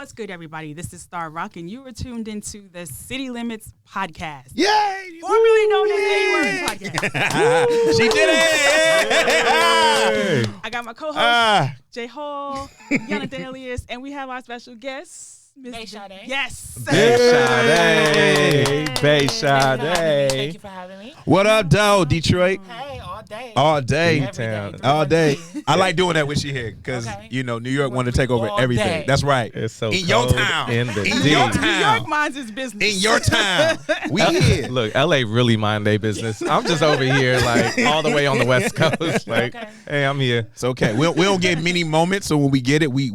What's good, everybody? This is Star Rock, and you are tuned into the City Limits podcast. Yay! Formerly known as A-Word Podcast. She did it! I got my co-host, Jay Hall, Yana Delius, and we have our special guest, Bae Sadè. Yes. Bae Sadè. Bae Sadè. Thank you for having me. What up, though, Detroit? Hey, all day. All day. Every day. All day. 313. I like doing that when she here because, you know, New York wanted to take over All everything. day. That's right. It's so in your cold town. in the In D. your New town. York minds its business. In your town. We here. Look, LA really mind their business. I'm just over here, like, all the way on the West Coast. Like, hey, I'm here. It's okay. We don't get many moments, so when we get it, we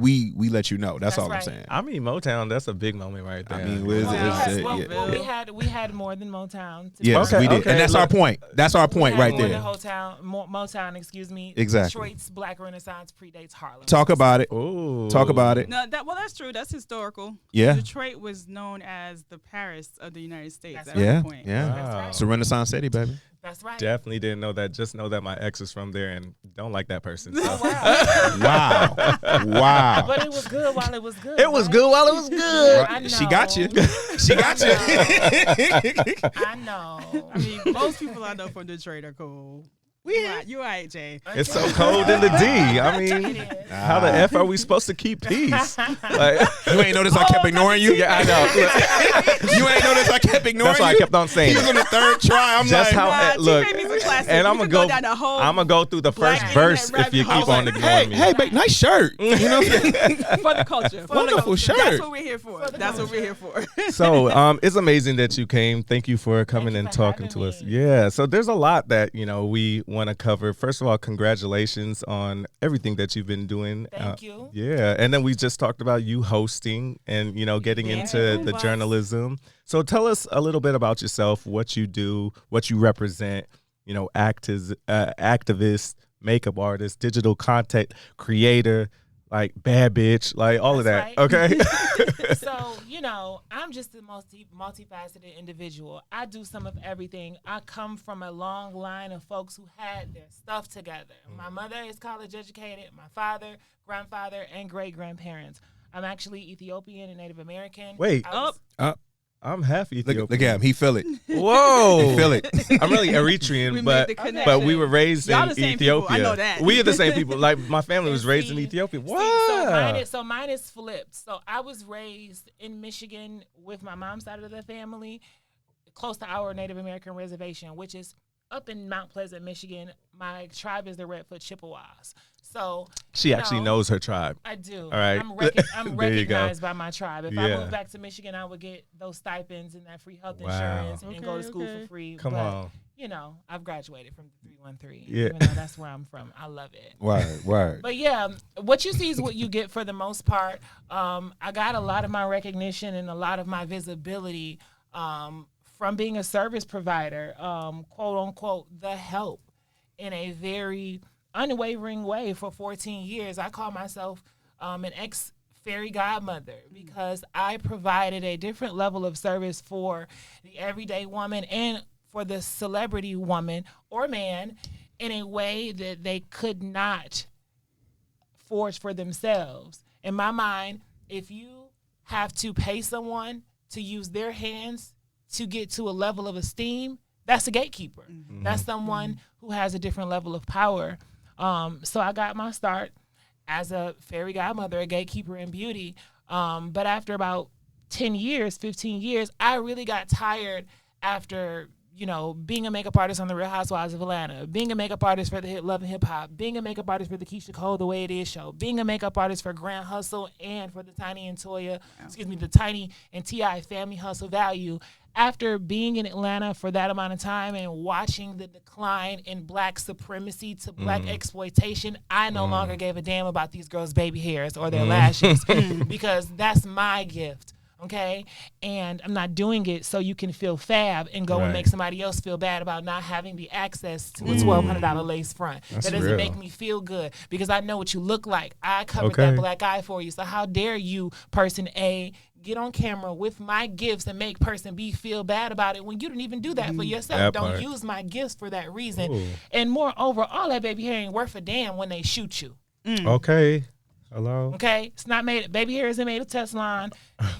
let you know. That's all right. I'm saying. I mean, Motown, that's a big moment right there. I mean, We had more than Motown. Yes, Okay, we did. okay, And that's look. our point. That's our point right there. Motown, excuse me. Exactly. Detroit's Black Renaissance predates Harlem. Talk about it. Ooh. Talk about it. No, that's true. That's historical. Yeah. Detroit was known as the Paris of the United States That's at right. one Yeah. point. Yeah. Wow. It's a Renaissance city, baby. That's right. Definitely didn't know that. Just know that my ex is from there and don't like that person. So. Oh, wow. Wow. But it was good while it was good. It was right? good while it was good. I know. She got you. She got you. I know. I mean, most people I know from Detroit are cool. You all right, Jay. It's so cold in the D. I It mean, is. how the F are we supposed to keep peace? Like, You ain't noticed I kept ignoring you? yeah, I know. Look, You ain't noticed I kept ignoring that's why I you? kept on He saying was it. on the third try. I'm Just like, how Nah, look, she made me some classics. and I'm You gonna could down the whole I'm gonna go through the Black first internet verse if you rabbit keep hole. on ignoring me. hey, babe, nice shirt. You know what I'm saying? for the culture. Wonderful shirt. That's what we're here for. For the That's what culture. we're here for. So it's amazing that you came. Thank you for coming you and for talking having to us. me. Yeah. So there's a lot that we want to cover. First of all, congratulations on everything that you've been doing. Thank you. Yeah, and then we just talked about you hosting and getting Yeah. into the Boombox. journalism. So tell us a little bit about yourself, what you do, what you represent. Activist, makeup artist, digital content creator, like bad bitch, like all of that. That's Okay. So, I'm just a multifaceted individual. I do some of everything. I come from a long line of folks who had their stuff together. My mother is college educated, my father, grandfather, and great-grandparents. I'm actually Ethiopian and Native American. Wait. I was- I'm half Ethiopian. Look at him. He feel it. Whoa. He feel it. I'm really We Eritrean, made but the connection. but we were raised Y'all in the same people. Ethiopia. I know that. We are the same people. Like my family was raised in See, Ethiopia. See, Wow. so mine is flipped. So I was raised in Michigan with my mom's side of the family, close to our Native American reservation, which is up in Mount Pleasant, Michigan. My tribe is the Redfoot Chippewas. So She actually knows her tribe. I do. All right. I'm There you go. recognized by my tribe. If I Yeah. moved back to Michigan, I would get those stipends and that free health Wow. insurance and go to Okay, school okay. for free. Come but, on. I've graduated from the 313. Yeah. Even though that's where I'm from. I love it. Word. But yeah, what you see is what you get for the most part. I got a lot of my recognition and a lot of my visibility from being a service provider, quote unquote, the help in a very unwavering way for 14 years. I call myself an ex-fairy godmother because I provided a different level of service for the everyday woman and for the celebrity woman or man in a way that they could not forge for themselves. In my mind, if you have to pay someone to use their hands to get to a level of esteem, that's a gatekeeper. Mm-hmm. That's someone who has a different level of power. So I got my start as a fairy godmother, a gatekeeper in beauty. But after about 10 years, 15 years, I really got tired after, being a makeup artist on The Real Housewives of Atlanta, being a makeup artist for the hit Love and Hip Hop, being a makeup artist for the Keisha Cole The Way It Is show, being a makeup artist for Grand Hustle and for the Tiny and T.I. Family Hustle Value. After being in Atlanta for that amount of time and watching the decline in black supremacy to black exploitation, I no longer gave a damn about these girls' baby hairs or their lashes because that's my gift. Okay, and I'm not doing it so you can feel fab and go and Right. make somebody else feel bad about not having the access to a $1,200 lace front. That's that doesn't real. make me feel good because I know what you look like. I covered Okay. that black eye for you. So how dare you, person A, get on camera with my gifts and make person B feel bad about it when you didn't even do that for yourself. That Don't part. use my gifts for that reason. Ooh. And moreover, all that baby hair ain't worth a damn when they shoot you. Okay. Hello. Okay, it's not made. Baby hair isn't made of Teflon.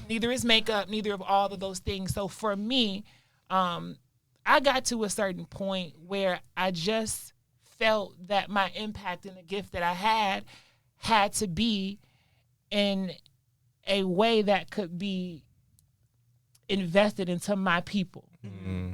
Neither is makeup. Neither of all of those things. So for me, I got to a certain point where I just felt that my impact and the gift that I had to be in a way that could be invested into my people. Mm-hmm.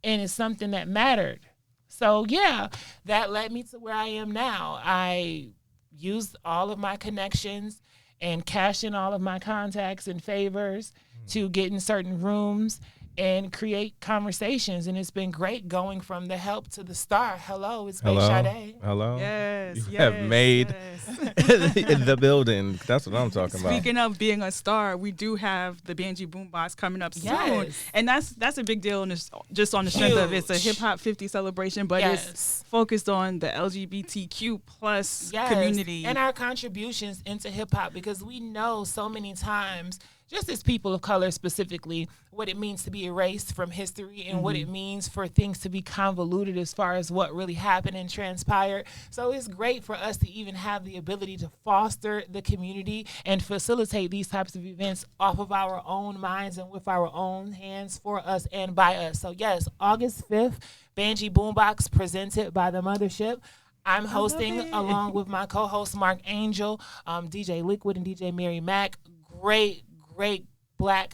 And it's something that mattered. So yeah, that led me to where I am now. I used all of my connections and cashed in all of my contacts and favors to get in certain rooms and create conversations. And it's been great going from the help to the star. Hello, it's Bae Sadè. Hello. Yes. You have made the building. That's what I'm talking about. Speaking of being a star, we do have the Banjee Boombox coming up soon. And that's a big deal just on the strength of it's a hip hop 50 celebration, but it's focused on the LGBTQ plus community. And our contributions into hip hop, because we know so many times, just as people of color specifically, what it means to be erased from history and what it means for things to be convoluted as far as what really happened and transpired. So it's great for us to even have the ability to foster the community and facilitate these types of events off of our own minds and with our own hands, for us and by us. So yes, August 5th, Banjee Boombox presented by the Mothership. I'm hosting along with my co-host Mark Angel, DJ Liquid and DJ Mary Mack. Great Black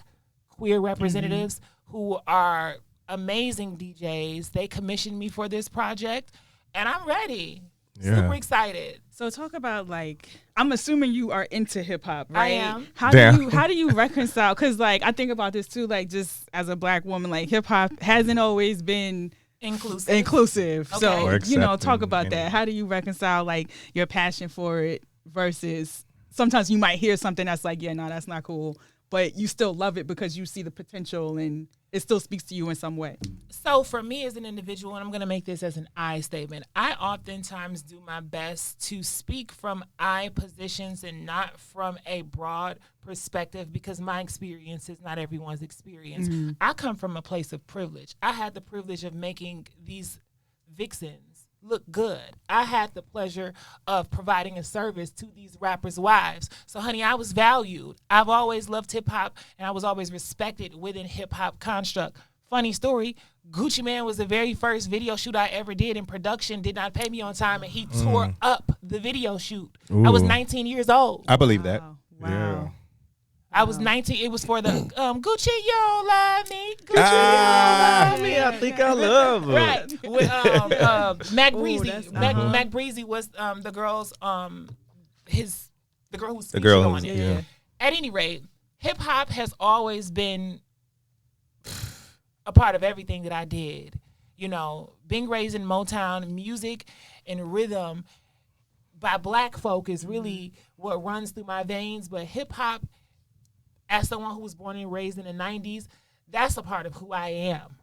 queer representatives who are amazing DJs. They commissioned me for this project, and I'm ready. Super excited. So talk about, like, I'm assuming you are into hip hop, right? I am. How do you reconcile? Because, like, I think about this too, like, just as a Black woman, like, hip hop hasn't always been inclusive. Okay. So, talk about that. How do you reconcile, like, your passion for it versus sometimes you might hear something that's like, yeah, no, that's not cool, but you still love it because you see the potential and it still speaks to you in some way? So for me as an individual, and I'm going to make this as an I statement, I oftentimes do my best to speak from I positions and not from a broad perspective, because my experience is not everyone's experience. I come from a place of privilege. I had the privilege of making these vixens look good. I had the pleasure of providing a service to these rappers' wives. So, honey, I was valued. I've always loved hip-hop, and I was always respected within hip-hop construct. Funny story, Gucci Mane was the very first video shoot I ever did in production, did not pay me on time, and he tore up the video shoot. Ooh. I was 19 years old. I believe that. Wow. Yeah. I was 19. It was for the Gucci, you don't love me. Gucci, you don't love me. I think I love her. Right. With Mac Breezy. Mac Breezy was the girl's the girl who's featured on it. Yeah. At any rate, hip hop has always been a part of everything that I did. You know, being raised in Motown, music and rhythm by Black folk is really what runs through my veins. But hip hop, as someone who was born and raised in the 90s, that's a part of who I am,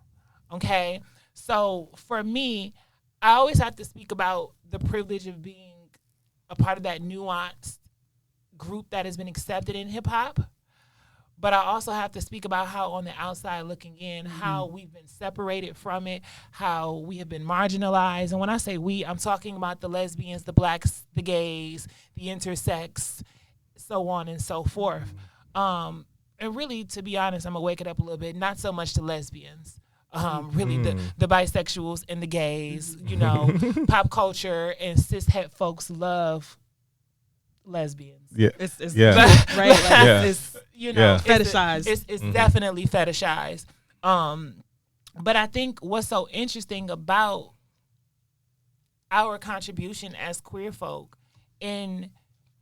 okay? So for me, I always have to speak about the privilege of being a part of that nuanced group that has been accepted in hip-hop. But I also have to speak about how on the outside looking in, how we've been separated from it, how we have been marginalized. And when I say we, I'm talking about the lesbians, the Blacks, the gays, the intersex, so on and so forth. And really, to be honest, I'm gonna wake it up a little bit. Not so much the lesbians, really the bisexuals and the gays. You know, pop culture and cishet folks love lesbians. Yeah, It's yeah, right. Like, yeah. it's Fetishized. fetishized. It's definitely fetishized. But I think what's so interesting about our contribution as queer folk in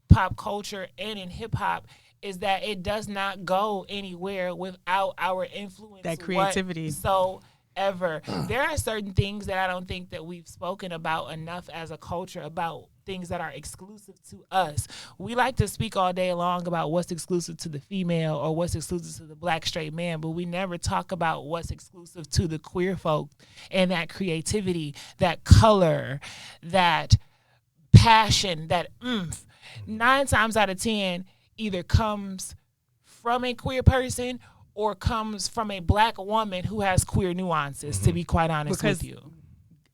pop culture and in hip hop is that it does not go anywhere without our influence. That creativity. Whatsoever. There are certain things that I don't think that we've spoken about enough as a culture, about things that are exclusive to us. We like to speak all day long about what's exclusive to the female or what's exclusive to the Black straight man, but we never talk about what's exclusive to the queer folk and that creativity, that color, that passion, that oomph. 9 times out of 10 either comes from a queer person or comes from a Black woman who has queer nuances, to be quite honest with you.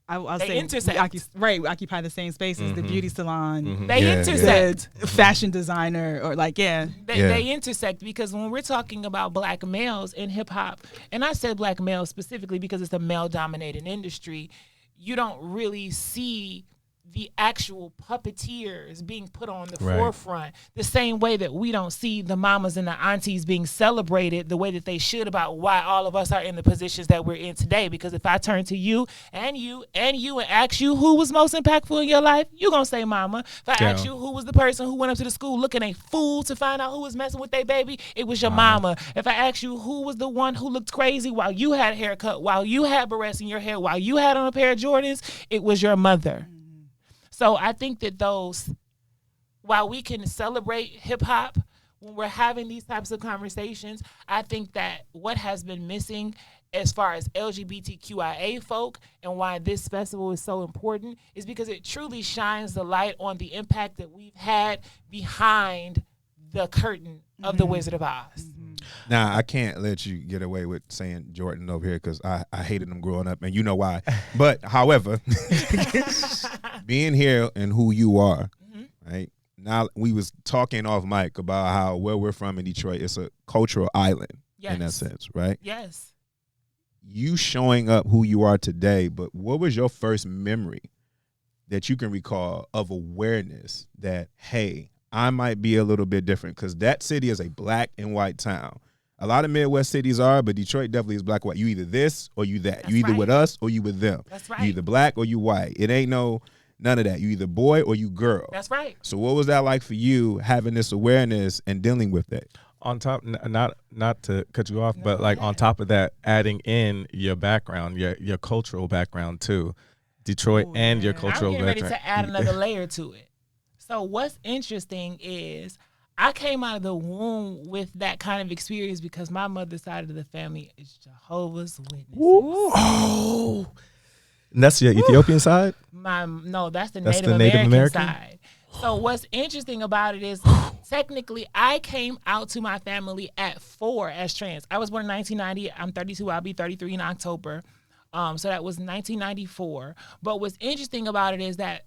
I'll they say intersect. we occupy the same spaces. The beauty salon, They intersect. the fashion designer, or They intersect, because when we're talking about black males in hip hop, and I said black males specifically because it's a male dominated industry, you don't really see the actual puppeteers being put on the forefront the same way that we don't see the mamas and the aunties being celebrated the way that they should about why all of us are in the positions that we're in today. Because if I turn to you and ask you who was most impactful in your life, you're going to say mama. If I ask you who was the person who went up to the school looking a fool to find out who was messing with their baby, it was your mama. If I ask you who was the one who looked crazy while you had a haircut, while you had barrettes in your hair, while you had on a pair of Jordans, it was your mother. So I think that while we can celebrate hip hop when we're having these types of conversations, I think that what has been missing as far as LGBTQIA folk and why this festival is so important is because it truly shines the light on the impact that we've had behind the curtain of the Wizard of Oz. Now, I can't let you get away with saying Jordan over here because I hated him growing up, and you know why. But, however, being here and who you are, right? Now, we was talking off mic about how where we're from in Detroit, it's a cultural island in that sense, right? Yes. You showing up who you are today, but what was your first memory that you can recall of awareness that, hey, I might be a little bit different? Because that city is a black and white town. A lot of Midwest cities are, but Detroit definitely is black and white. You either this or you that. That's you either right. with us or you with them. That's right. You either black or you white. It ain't none of that. You either boy or you girl. That's right. So what was that like for you, having this awareness and dealing with that? On top, not to cut you off, but like on top of that, adding in your background, your cultural background too, Detroit and your cultural I'm getting background. ready to add another layer to it. So what's interesting is I came out of the womb with that kind of experience because my mother's side of the family is Jehovah's Witnesses. Oh, and that's your Ethiopian side? That's the Native American American side. So what's interesting about it is technically I came out to my family at 4 as trans. I was born in 1990. I'm 32. I'll be 33 in October. So that was 1994. But what's interesting about it is that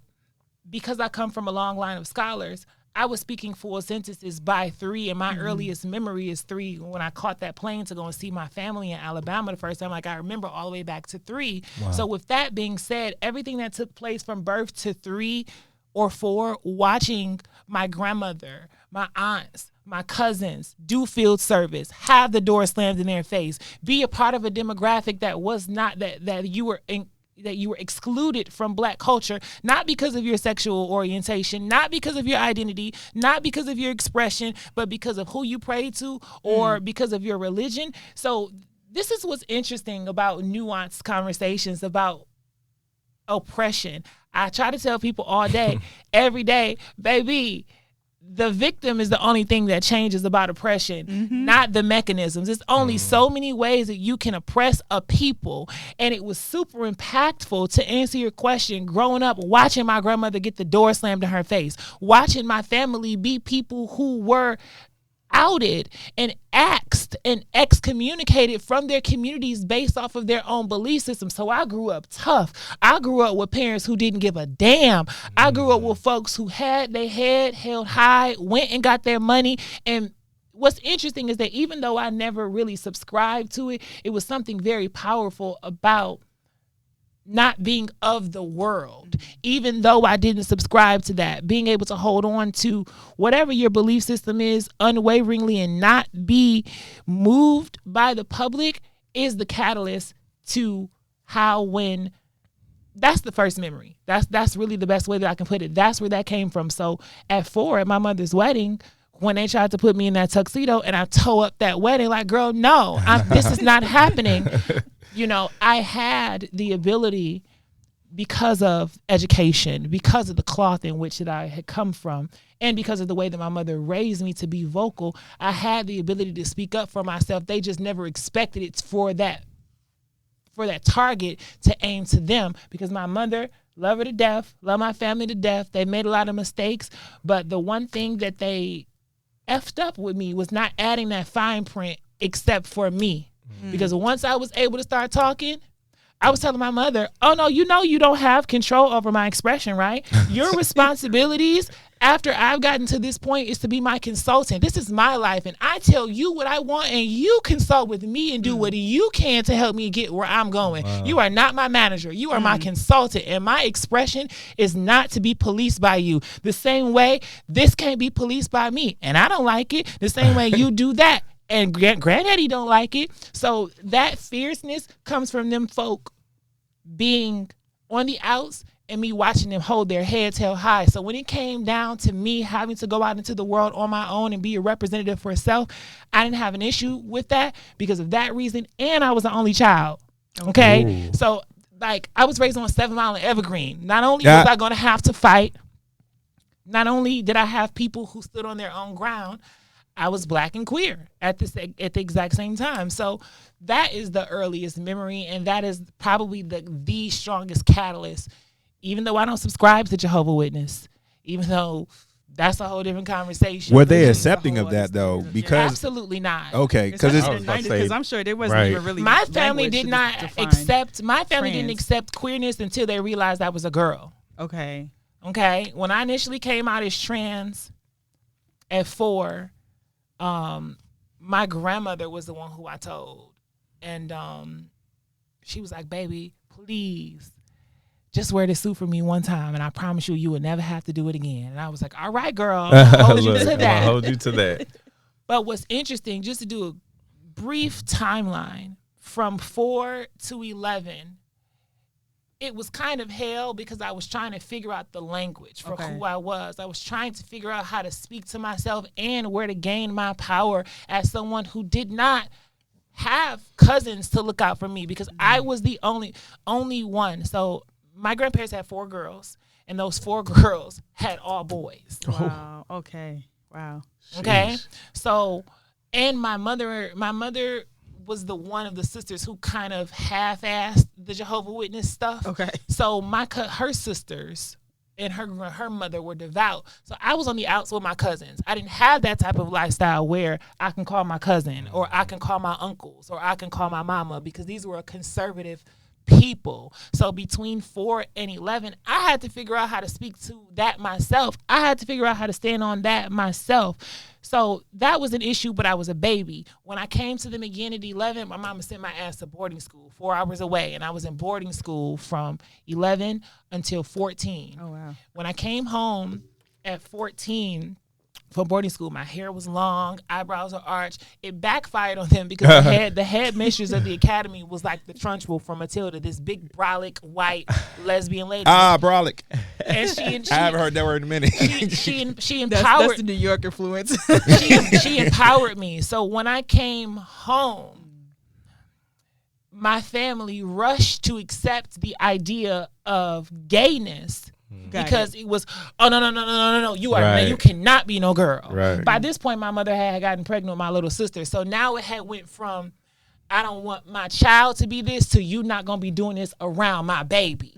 because I come from a long line of scholars, I was speaking full sentences by 3, and my earliest memory is 3 when I caught that plane to go and see my family in Alabama the first time. Like, I remember all the way back to 3. Wow. So with that being said, everything that took place from birth to 3 or 4, watching my grandmother, my aunts, my cousins do field service, have the door slammed in their face, be a part of a demographic that was not that you were excluded from black culture, not because of your sexual orientation, not because of your identity, not because of your expression, but because of who you pray to or because of your religion. So this is what's interesting about nuanced conversations about oppression. I try to tell people all day, every day, baby, the victim is the only thing that changes about oppression, not the mechanisms. There's only so many ways that you can oppress a people. And it was super impactful to answer your question. Growing up, watching my grandmother get the door slammed in her face, watching my family be people who were outed and axed and excommunicated from their communities based off of their own belief system. So I grew up tough. I grew up with parents who didn't give a damn. I grew up with folks who had their head held high, went and got their money. And what's interesting is that even though I never really subscribed to it, it was something very powerful about not being of the world, even though I didn't subscribe to that, being able to hold on to whatever your belief system is unwaveringly and not be moved by the public is the catalyst to when that's the first memory. That's really the best way that I can put it. That's where that came from. So at 4 at my mother's wedding, when they tried to put me in that tuxedo and I toe up that wedding, like, girl, no, this is not happening. You know, I had the ability because of education, because of the cloth in which that I had come from, and because of the way that my mother raised me to be vocal, I had the ability to speak up for myself. They just never expected it for that target to aim to them, because my mother, love her to death, love my family to death. They made a lot of mistakes, but the one thing that they effed up with me was not adding that fine print except for me. Because once I was able to start talking, I was telling my mother, oh, no, you don't have control over my expression, right? Your responsibilities after I've gotten to this point is to be my consultant. This is my life, and I tell you what I want, and you consult with me and do what you can to help me get where I'm going. Wow. You are not my manager. You are my consultant, and my expression is not to be policed by you. The same way this can't be policed by me, and I don't like it. The same way you do that. And granddaddy don't like it. So that fierceness comes from them folk being on the outs and me watching them hold their heads held high. So when it came down to me having to go out into the world on my own and be a representative for self, I didn't have an issue with that because of that reason. And I was the only child. Okay. Ooh. So like I was raised on 7 Mile and Evergreen. Not only was I going to have to fight, not only did I have people who stood on their own ground, I was Black and queer at the exact same time. So that is the earliest memory, and that is probably the strongest catalyst, even though I don't subscribe to Jehovah's Witness, even though that's a whole different conversation. Were they accepting of that, though? Because absolutely not. Okay, because I'm sure there wasn't even really. My family did not accept. My family didn't accept queerness until they realized I was a girl. Okay. When I initially came out as trans at 4, my grandmother was the one who I told, and she was like, baby, please just wear this suit for me one time, and I promise you will never have to do it again. And I was like, all right, girl, I'll hold you to that. I'll hold you to that. But what's interesting, just to do a brief timeline, from 4 to 11, it was kind of hell because I was trying to figure out the language for who I was. I was trying to figure out how to speak to myself and where to gain my power as someone who did not have cousins to look out for me because I was the only one. So my grandparents had 4 girls, and those 4 girls had all boys. Wow. Okay. Wow. Okay. Jeez. So, and my mother was the one of the sisters who kind of half-assed the Jehovah's Witness stuff. Okay. So her sisters and her mother were devout. So I was on the outs with my cousins. I didn't have that type of lifestyle where I can call my cousin or I can call my uncles or I can call my mama because these were conservative people. So between 4 and 11, I had to figure out how to speak to that myself. I had to figure out how to stand on that myself. So that was an issue, but I was a baby. When I came to them again at 11, my mama sent my ass to boarding school 4 hours away, and I was in boarding school from 11 until 14. Oh, wow. When I came home at 14 from boarding school, my hair was long, eyebrows were arched. It backfired on them because the headmistress of the academy was like the Trunchbull from Matilda, this big brolic white lesbian lady. Brolic. And she I haven't heard that word in a minute. She empowered. That's the New York influence. she empowered me. So when I came home, my family rushed to accept the idea of gayness. Because it was, oh, no, you are right. You cannot be no girl. Right. By this point, my mother had gotten pregnant with my little sister. So now it had went from, I don't want my child to be this to you not going to be doing this around my baby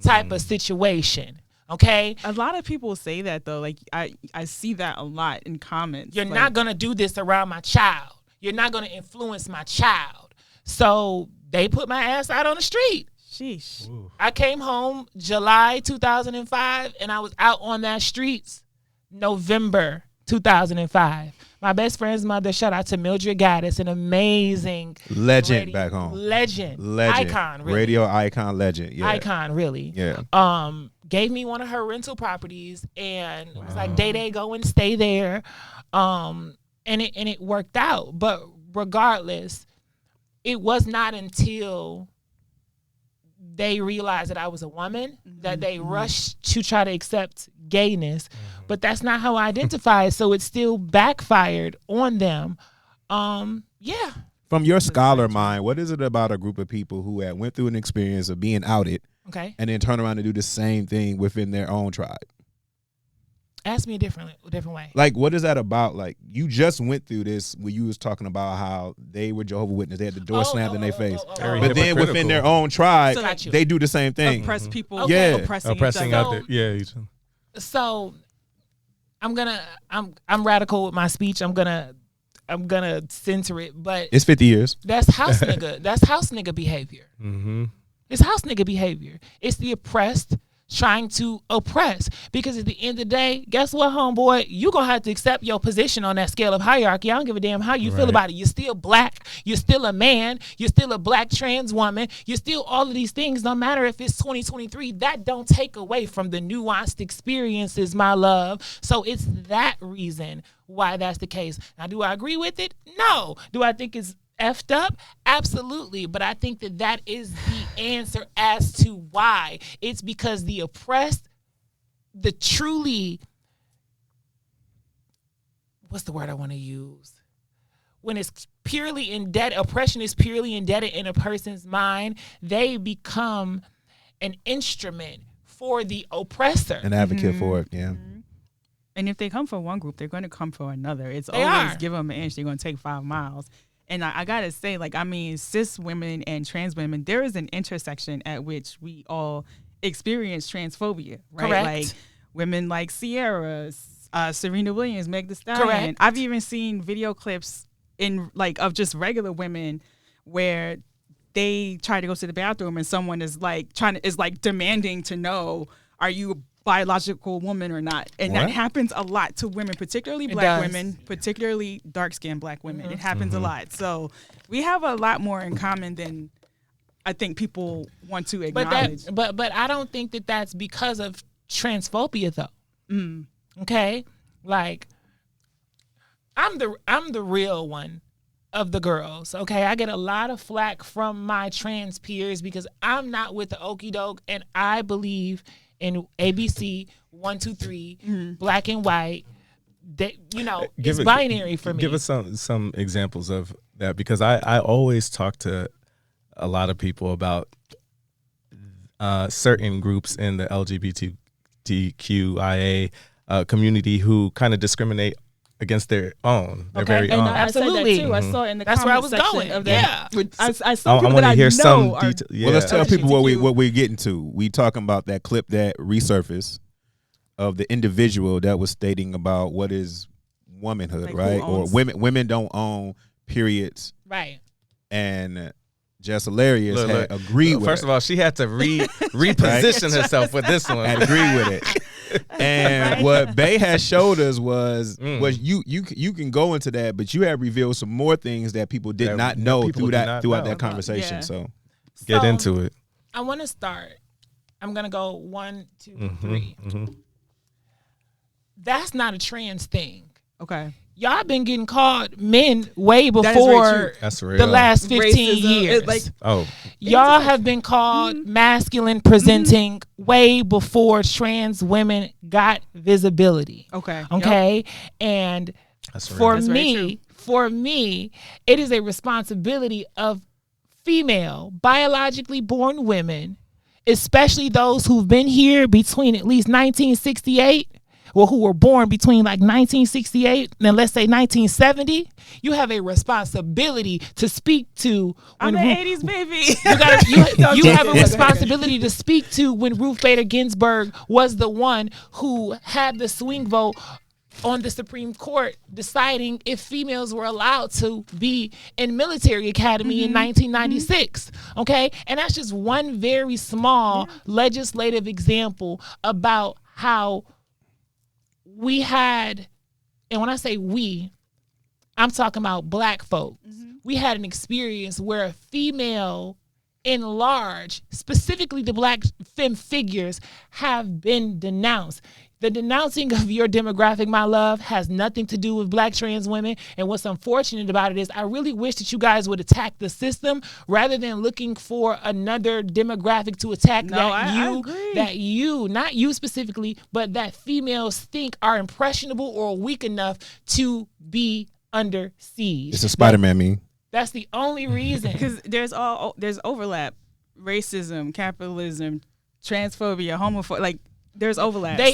type of situation. Okay? A lot of people say that, though. Like, I see that a lot in comments. You're not going to do this around my child. You're not going to influence my child. So they put my ass out on the street. Sheesh. Ooh. I came home July 2005, and I was out on that streets November 2005. My best friend's mother, shout out to Mildred Gaddis, an amazing legend back home. Legend. Icon, really. Radio icon legend. Yeah. Icon, really. Yeah. Gave me one of her rental properties and was like, Day, go and stay there. And it worked out. But regardless, it was not until they realized that I was a woman, that they rushed to try to accept gayness, but that's not how I identified. So it still backfired on them. Yeah. From your scholar mind, what is it about a group of people who had went through an experience of being outed, and then turn around and do the same thing within their own tribe? Ask me a different way. Like, what is that about? Like, you just went through this where you was talking about how they were Jehovah's Witnesses. They had the door slammed in their face. But then within their own tribe, they do the same thing. Oppress people. Yeah. Oppressing out there. Yeah. So I'm radical with my speech. I'm gonna center it, but it's 50 years. That's house nigga. That's house nigga behavior. Mm-hmm. It's house nigga behavior. It's the oppressed trying to oppress. Because at the end of the day, guess what, homeboy? You're going to have to accept your position on that scale of hierarchy. I don't give a damn how you feel about it. You're still black. You're still a man. You're still a black trans woman. You're still all of these things. No matter if it's 2023, that don't take away from the nuanced experiences, my love. So it's that reason why that's the case. Now, do I agree with it? No. Do I think it's effed up? Absolutely. But I think that is the answer as to why. It's because the oppressed, the truly, what's the word I want to use? When it's purely indebted, oppression is purely indebted in a person's mind, they become an instrument for the oppressor. An advocate for it, yeah. And if they come for one group, they're going to come for another. It's always give them an inch, they're going to take 5 miles. And I got to say, like, I mean, cis women and trans women, there is an intersection at which we all experience transphobia, right? Correct. Like women like Sierra, Serena Williams, Meg Thee Stallion. Correct. I've even seen video clips of just regular women where they try to go to the bathroom and someone is demanding to know, are you a biological woman or not? And that happens a lot to women, particularly black women, particularly dark-skinned black women. It happens a lot. So we have a lot more in common than I think people want to acknowledge. But I don't think that that's because of transphobia, though. Okay, like I'm the real one of the girls. Okay, I get a lot of flack from my trans peers because I'm not with the okie doke, and I believe in ABC 1, 2, 3, black and white. That, it's binary for me. Give us some examples of that, because I always talk to a lot of people about certain groups in the LGBTQIA community who kind of discriminate against their very own. Absolutely. I said that too. I saw it in the That's where I comment was section going. of Yeah. that. I saw people I want that to hear know some are detail. Yeah. Well, let's tell people what LGBTQ. we're getting to. We talking about that clip that resurfaced of the individual that was stating about what is womanhood, Like, right? Or women don't own periods, Right. And Jess Hilarious had agreed with First of all, she had to reposition herself with this one. had agreed with it. And what Bae has showed us was you can go into that, but you have revealed some more things that people did not know throughout that conversation. Yeah. So get into it. I want to start. I'm gonna go 1, 2, 3. That's not a trans thing. Okay. Y'all been getting called men way very before true. That's real. the last 15 Racism, years. y'all have been called masculine presenting way before trans women got visibility. Okay. Okay. And That's real. for That's very me, it is a responsibility of female biologically born women, especially those who've been here between at least 1968, or who were born between like 1968 and let's say 1970. You have a responsibility to speak to. I'm an 80s baby. You have a responsibility to speak to when Ruth Bader Ginsburg was the one who had the swing vote on the Supreme Court deciding if females were allowed to be in military academy in 1996. Okay. And that's just one very small legislative example about how we had, and when I say we, I'm talking about black folk. We had an experience where a female in large, specifically the black femme figures, have been denounced. The denouncing of your demographic, my love, has nothing to do with black trans women. And what's unfortunate about it is I really wish that you guys would attack the system rather than looking for another demographic to attack I agree. not you specifically, but that females think are impressionable or weak enough to be under siege. it's a Spider-Man meme. That's the only reason. Because there's overlap, racism, capitalism, transphobia, homophobia, like there's overlap. They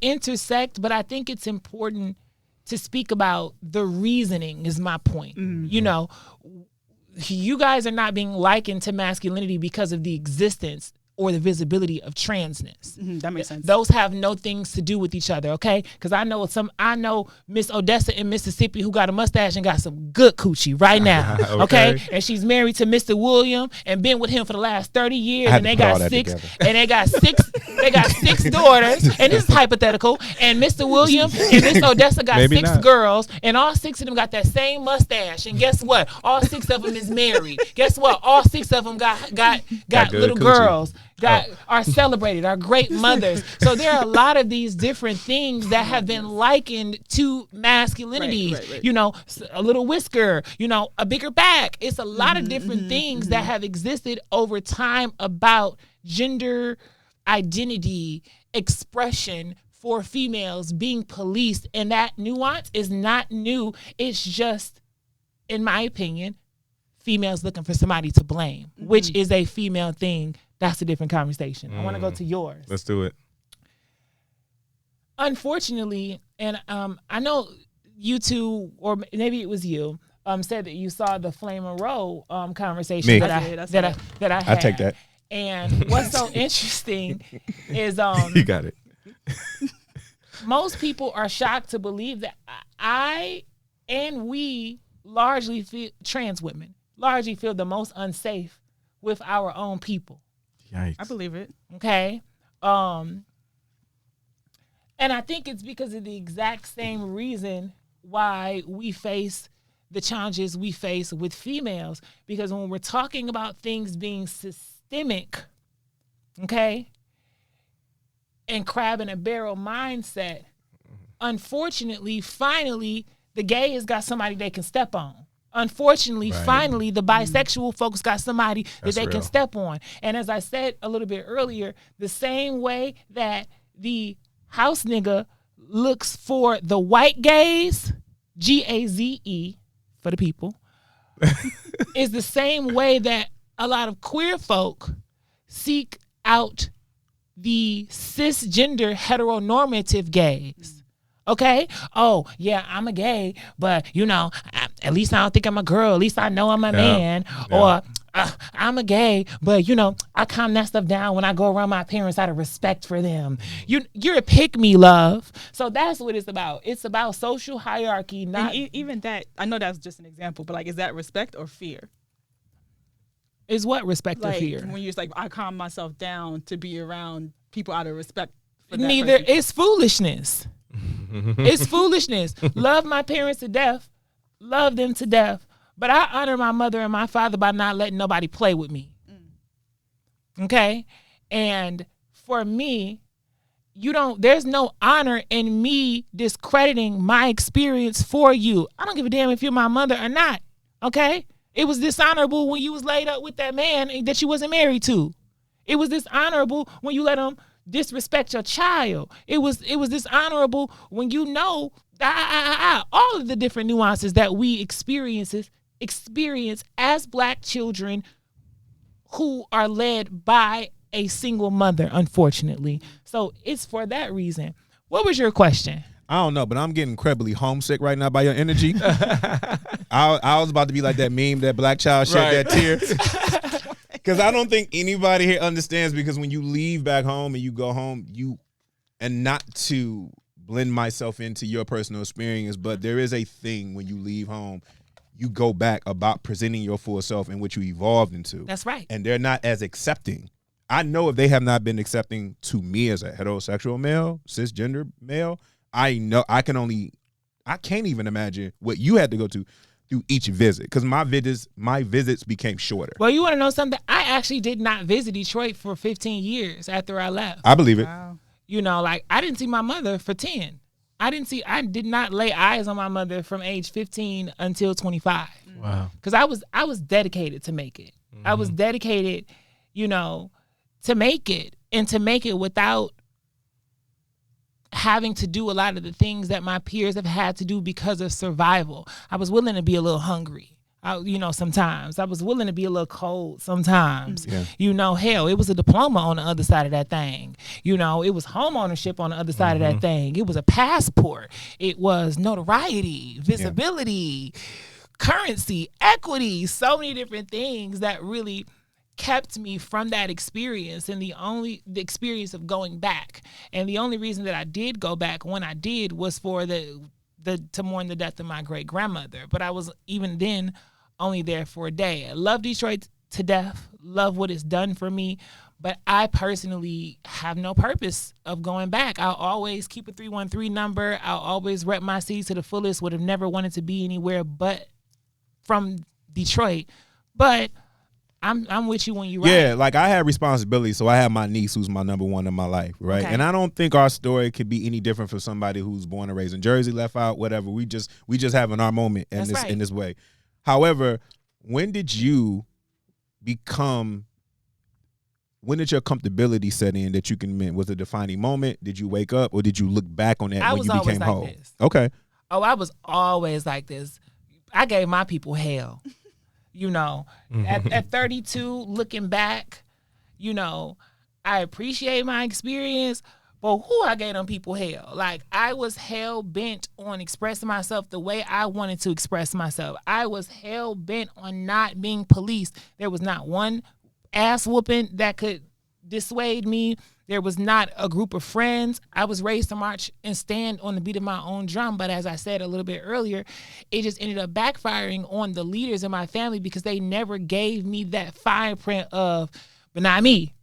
intersect, but I think it's important to speak about the reasoning is my point. You guys are not being likened to masculinity because of the existence or the visibility of transness. That makes sense. Those have no things to do with each other, okay? Because I know Miss Odessa in Mississippi who got a mustache and got some good coochie right now, okay? And she's married to Mr. William and been with him for the last 30 years, and they got six daughters, and this is hypothetical. And Mr. William and Miss Odessa got six girls, and all 6 of them got that same mustache. And guess what? All 6 of them is married. Guess what? All 6 of them got little coochie. girls. Are celebrated, are great mothers. So there are a lot of these different things that have been likened to masculinities. Right. You know, a little whisker, you know, a bigger back. It's a lot of different things that have existed over time about gender identity, expression for females being policed. And that nuance is not new. It's just, in my opinion, females looking for somebody to blame, which is a female thing. That's a different conversation. I want to go to yours. Let's do it. Unfortunately, and I know you two, or maybe it was you, said that you saw the Flame and Roll conversation that I had. I take that. And what's so interesting is you got it. Most people are shocked to believe that I and we largely feel, trans women largely feel the most unsafe with our own people. Yikes. I believe it. Okay. And I think it's because of the exact same reason why we face the challenges we face with females. Because when we're talking about things being systemic, okay, and crab in a barrel mindset, unfortunately, finally, the gay has got somebody they can step on. Unfortunately, finally, the bisexual folks got somebody that they can step on. And as I said a little bit earlier, the same way that the house nigga looks for the white gays, Gaze for the people, is the same way that a lot of queer folk seek out the cisgender heteronormative gays. Okay? Oh, yeah, I'm a gay, but, you know, at least I don't think I'm a girl. At least I know I'm a man. Or I'm a gay, but, you know, I calm that stuff down when I go around my parents out of respect for them. You're a pick-me, love. So that's what it's about. It's about social hierarchy. Not even that, I know that's just an example, but, like, is that respect or fear? Is what respect or like, fear? When you're like, I calm myself down to be around people out of respect for that Neither. person. It's foolishness. It's foolishness. Love my parents to death. Love them to death. But I honor my mother and my father by not letting nobody play with me. Okay? And for me, there's no honor in me discrediting my experience for you. I don't give a damn if you're my mother or not. Okay? It was dishonorable when you was laid up with that man that you wasn't married to. It was dishonorable when you let him disrespect your child. It was dishonorable when you know all of the different nuances that we experience as Black children who are led by a single mother, unfortunately. So it's for that reason. What was your question? I don't know, but I'm getting incredibly homesick right now by your energy. I was about to be like that meme, that black child shed that tear. Because I don't think anybody here understands, because when you leave back home and you go home, and not to blend myself into your personal experience, but there is a thing when you leave home, you go back about presenting your full self and what you evolved into. That's right. And they're not as accepting. I know if they have not been accepting to me as a heterosexual male, cisgender male, I can't even imagine what you had to go to through each visit, because my visits became shorter. Well, you want to know something? I actually did not visit Detroit for 15 years after I left. I believe it. Wow. You know, like, I didn't see my mother for 10. I did not lay eyes on my mother from age 15 until 25. Wow. Because I was dedicated to make it. I was dedicated, to make it, and to make it without having to do a lot of the things that my peers have had to do because of survival. I was willing to be a little hungry. Sometimes I was willing to be a little cold sometimes. Yeah. Hell, it was a diploma on the other side of that thing. It was home ownership on the other side of that thing. It was a passport. It was notoriety, visibility, currency, equity, so many different things that really kept me from that experience and the experience of going back. And the only reason that I did go back when I did was for to mourn the death of my great grandmother. But I was even then only there for a day. I love Detroit to death, love what it's done for me, but I personally have no purpose of going back. I'll always keep a 313 number. I'll always rep my seeds to the fullest, would have never wanted to be anywhere but from Detroit. But I'm with you when you write. Yeah, like I had responsibility, so I have my niece who's my number one in my life, right? Okay. And I don't think our story could be any different for somebody who's born and raised in Jersey, left out, whatever. We just having our moment in this way. However, when did your comfortability set in that you can admit? Was it a defining moment? Did you wake up or did you look back on that when you became whole? This. Okay. Oh, I was always like this. I gave my people hell. You know, at 32, looking back, you know, I appreciate my experience, but I gave them people hell. Like, I was hell bent on expressing myself the way I wanted to express myself. I was hell bent on not being policed. There was not one ass whooping that could dissuade me. There was not a group of friends. I was raised to march and stand on the beat of my own drum. But as I said a little bit earlier, it just ended up backfiring on the leaders in my family because they never gave me that fine print of, but not me,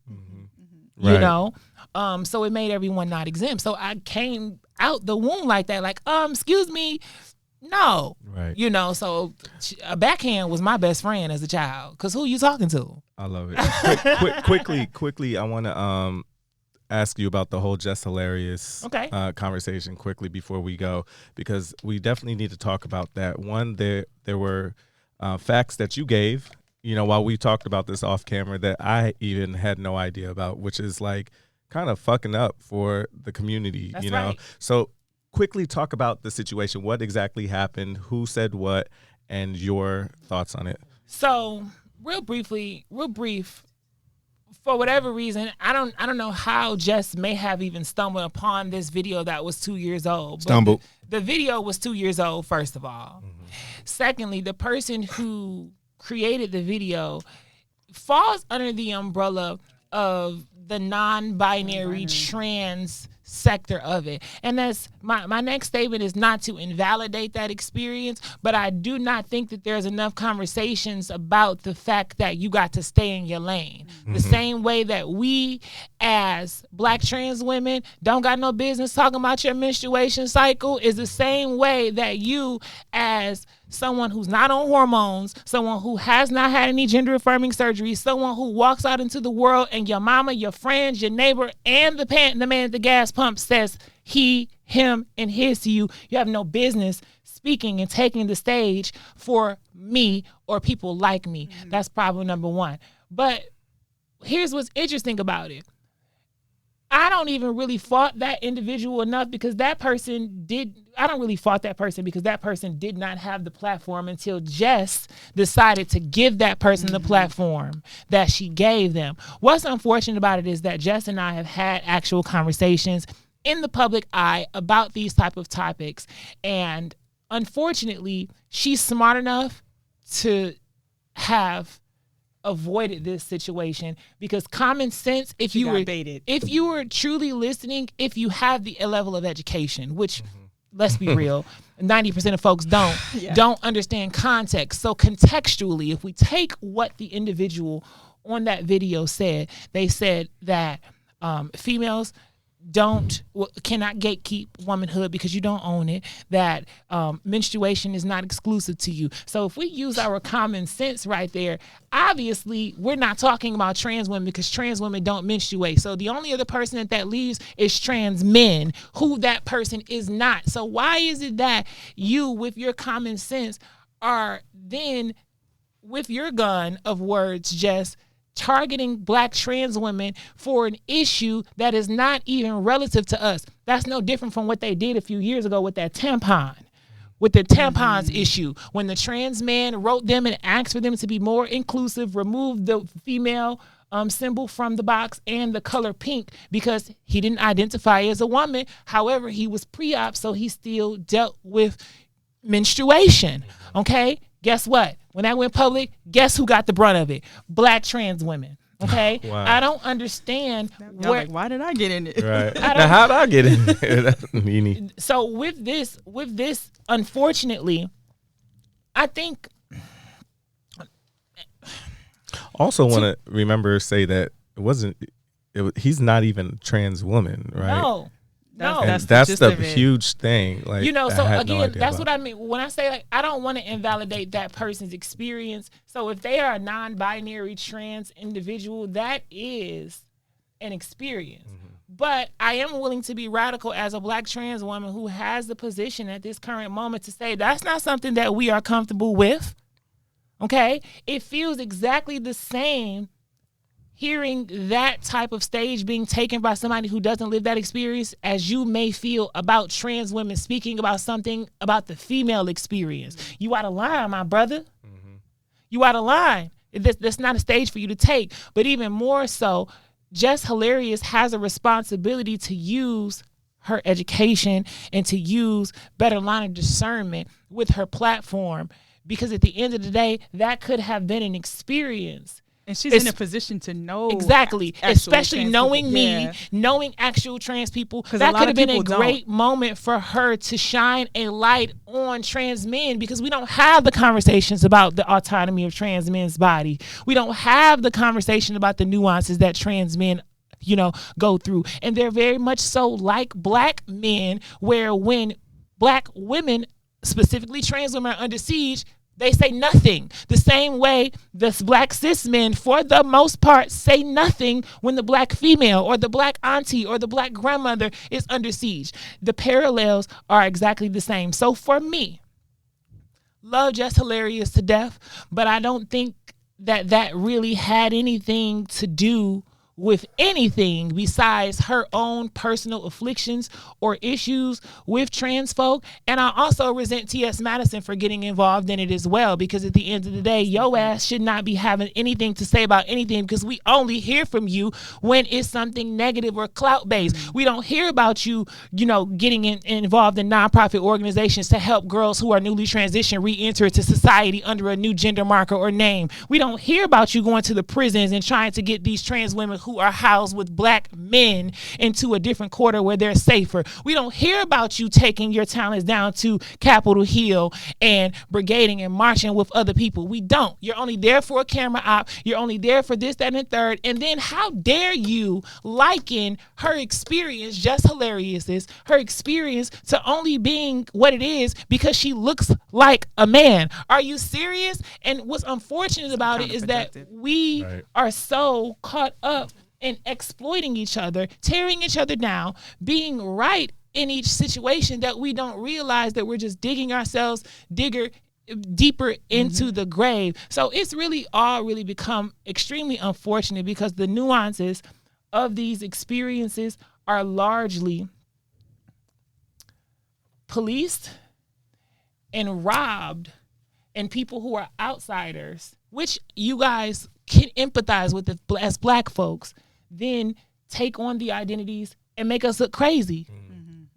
you know? So it made everyone not exempt. So I came out the womb like that, like, excuse me, no. Right. You know, so a backhand was my best friend as a child because who you talking to? I love it. Quickly, I want to ask you about the whole Just Hilarious conversation quickly before we go, because we definitely need to talk about that. One, there were facts that you gave, you know, while we talked about this off camera that I even had no idea about, which is like kind of fucking up for the community. That's you know. right. So quickly talk about the situation. What exactly happened? Who said what? And your thoughts on it. So real brief. For whatever reason, I don't know how Jess may have even stumbled upon this video that was 2 years old. Stumbled. The video was 2 years old, first of all. Secondly, the person who created the video falls under the umbrella of the non-binary trans sector of it. And that's my next statement is not to invalidate that experience, but I do not think that there's enough conversations about the fact that you got to stay in your lane. The same way that we as Black trans women don't got no business talking about your menstruation cycle is the same way that you as someone who's not on hormones, someone who has not had any gender affirming surgery, someone who walks out into the world and your mama, your friends, your neighbor, and the man at the gas pump says he, him, and his to you, you have no business speaking and taking the stage for me or people like me. That's problem number one. But here's what's interesting about it. I don't even really fault that individual enough because that person did not have the platform until Jess decided to give that person the platform that she gave them. What's unfortunate about it is that Jess and I have had actual conversations in the public eye about these type of topics. And unfortunately, she's smart enough to have avoided this situation because common sense, if you were truly listening, if you have the level of education, which let's be real, 90% of folks don't understand context. So contextually, if we take what the individual on that video said, they said that females cannot gatekeep womanhood because you don't own it, that menstruation is not exclusive to you. So if we use our common sense right there, obviously we're not talking about trans women because trans women don't menstruate. So the only other person that leaves is trans men, who that person is not. So why is it that you, with your common sense, are then with your gun of words just targeting Black trans women for an issue that is not even relative to us? That's no different from what they did a few years ago with that tampon, with the tampons issue. When the trans man wrote them and asked for them to be more inclusive, removed the female symbol from the box and the color pink because he didn't identify as a woman. However, he was pre-op, so he still dealt with menstruation. Okay? Guess what? When that went public, guess who got the brunt of it? Black trans women. Okay, wow. I don't understand why did I get in it? Right. Now, how did I get in it? So with this, unfortunately, I think. Also, want to say that he's not even a trans woman, right? No. That's the huge thing. Like, so again, that's what I mean when I say, like, I don't want to invalidate that person's experience. So if they are a non-binary trans individual, that is an experience. Mm-hmm. But I am willing to be radical as a Black trans woman who has the position at this current moment to say that's not something that we are comfortable with. Okay? It feels exactly the same hearing that type of stage being taken by somebody who doesn't live that experience as you may feel about trans women speaking about something about the female experience. Mm-hmm. You out of line, my brother. Mm-hmm. You out of line. That's not a stage for you to take. But even more so, Jess Hilarious has a responsibility to use her education and to use better line of discernment with her platform, because at the end of the day, that could have been an experience. And she's in a position to know. Exactly. Especially knowing me, knowing actual trans people. That could have been a great moment for her to shine a light on trans men, because we don't have the conversations about the autonomy of trans men's body. We don't have the conversation about the nuances that trans men go through. And they're very much so like Black men, where when Black women, specifically trans women, are under siege, they say nothing. The same way the Black cis men, for the most part, say nothing when the Black female or the Black auntie or the Black grandmother is under siege. The parallels are exactly the same. So for me, love Jess Hilarious to death, but I don't think that really had anything to do with anything besides her own personal afflictions or issues with trans folk. And I also resent T.S. Madison for getting involved in it as well, because at the end of the day, your ass should not be having anything to say about anything, because we only hear from you when it's something negative or clout based. We don't hear about you, getting involved in nonprofit organizations to help girls who are newly transitioned re-enter to society under a new gender marker or name. We don't hear about you going to the prisons and trying to get these trans women who are housed with Black men into a different quarter where they're safer. We don't hear about you taking your talents down to Capitol Hill and brigading and marching with other people. We don't. You're only there for a camera op. You're only there for this, that, and the third. And then how dare you liken her experience, Just Hilarious, her experience, to only being what it is because she looks like a man. Are you serious? And what's unfortunate about it is that we are so caught up in exploiting each other, tearing each other down, being right in each situation, that we don't realize that we're just digging ourselves deeper into the grave. So it's really become extremely unfortunate, because the nuances of these experiences are largely policed and robbed, and people who are outsiders, which you guys can empathize with as Black folks, then take on the identities and make us look crazy,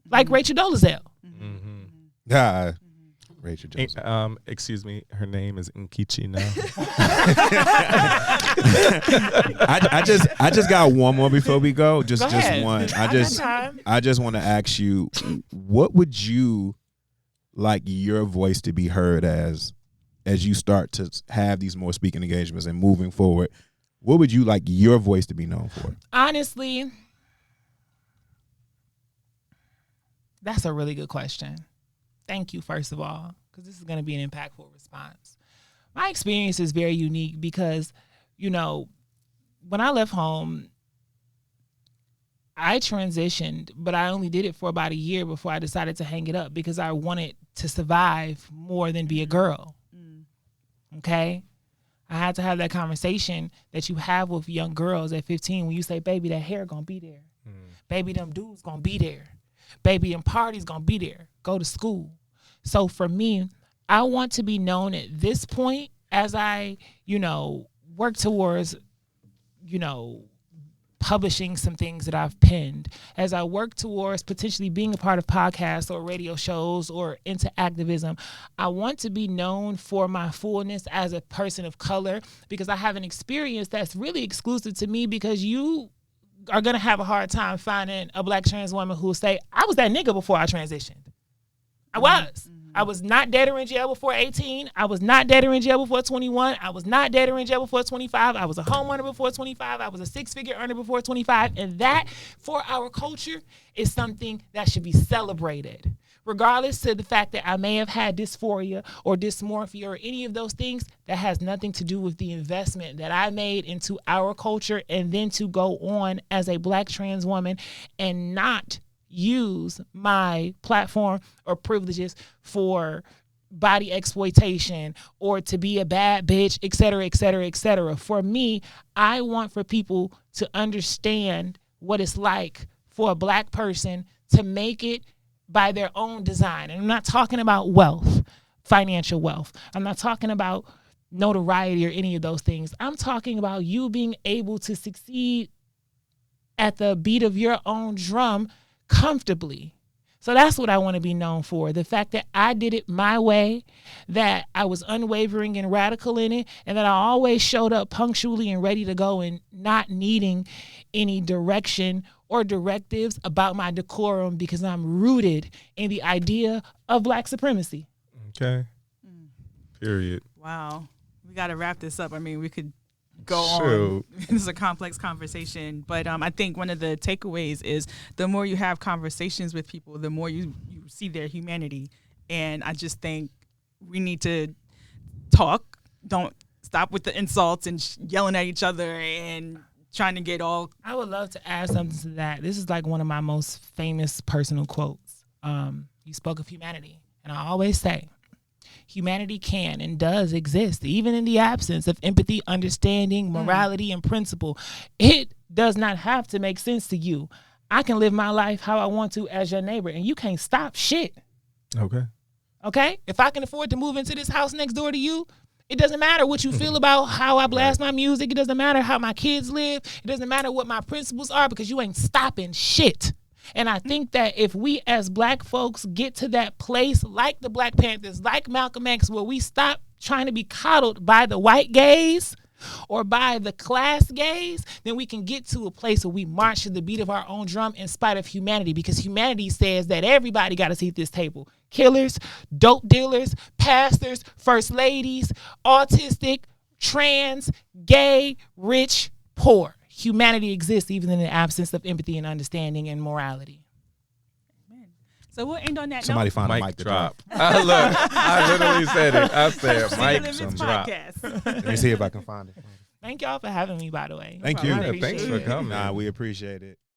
like Rachel Dolezal. Rachel Dolezal. Excuse me, her name is Nkechi now. I just got one more before we go. Just one. I just want to ask you, what would you like your voice to be heard as you start to have these more speaking engagements and moving forward? What would you like your voice to be known for? Honestly, that's a really good question. Thank you, first of all, because this is going to be an impactful response. My experience is very unique because, when I left home, I transitioned, but I only did it for about a year before I decided to hang it up, because I wanted to survive more than be a girl. Okay? I had to have that conversation that you have with young girls at 15 when you say, baby, that hair gonna be there. Baby, them dudes gonna be there. Baby, them parties gonna be there. Go to school. So for me, I want to be known at this point, as I, work towards, publishing some things that I've penned, as I work towards potentially being a part of podcasts or radio shows or into activism, I want to be known for my fullness as a person of color, because I have an experience that's really exclusive to me, because you are going to have a hard time finding a Black trans woman who will say, I was that nigga before I transitioned. I was. I was not dead or in jail before 18. I was not dead or in jail before 21. I was not dead or in jail before 25. I was a homeowner before 25. I was a six-figure earner before 25. And that, for our culture, is something that should be celebrated. Regardless to the fact that I may have had dysphoria or dysmorphia or any of those things, that has nothing to do with the investment that I made into our culture, and then to go on as a Black trans woman and not use my platform or privileges for body exploitation or to be a bad bitch, et cetera, et cetera, et cetera. For me, I want for people to understand what it's like for a Black person to make it by their own design. And I'm not talking about wealth, financial wealth. I'm not talking about notoriety or any of those things. I'm talking about you being able to succeed at the beat of your own drum comfortably. So that's what I want to be known for. The fact that I did it my way, that I was unwavering and radical in it, and that I always showed up punctually and ready to go and not needing any direction or directives about my decorum, because I'm rooted in the idea of Black supremacy. Okay. Period. Wow. We got to wrap this up. I mean, we could go on. This is a complex conversation, but I think one of the takeaways is the more you have conversations with people, the more you see their humanity. And I just think we need to talk. Don't stop with the insults and yelling at each other and trying to get all. I would love to add something to that. This is like one of my most famous personal quotes. You spoke of humanity, and I always say, humanity can and does exist, even in the absence of empathy, understanding, morality, and principle. It does not have to make sense to you. I can live my life how I want to as your neighbor, and you can't stop shit. Okay? If I can afford to move into this house next door to you, it doesn't matter what you feel about how I blast my music. It doesn't matter how my kids live. It doesn't matter what my principles are, because you ain't stopping shit. And I think that if we as Black folks get to that place, like the Black Panthers, like Malcolm X, where we stop trying to be coddled by the white gaze or by the class gaze, then we can get to a place where we march to the beat of our own drum in spite of humanity, because humanity says that everybody got a seat at this table. Killers, dope dealers, pastors, first ladies, autistic, trans, gay, rich, poor. Humanity exists even in the absence of empathy and understanding and morality. Amen. So we'll end on that Somebody note. find a mic to drop. I literally said it. I said mic drop. Let me see if I can find it. Thank y'all for having me, by the way. Thank you. Thanks for coming. We appreciate it.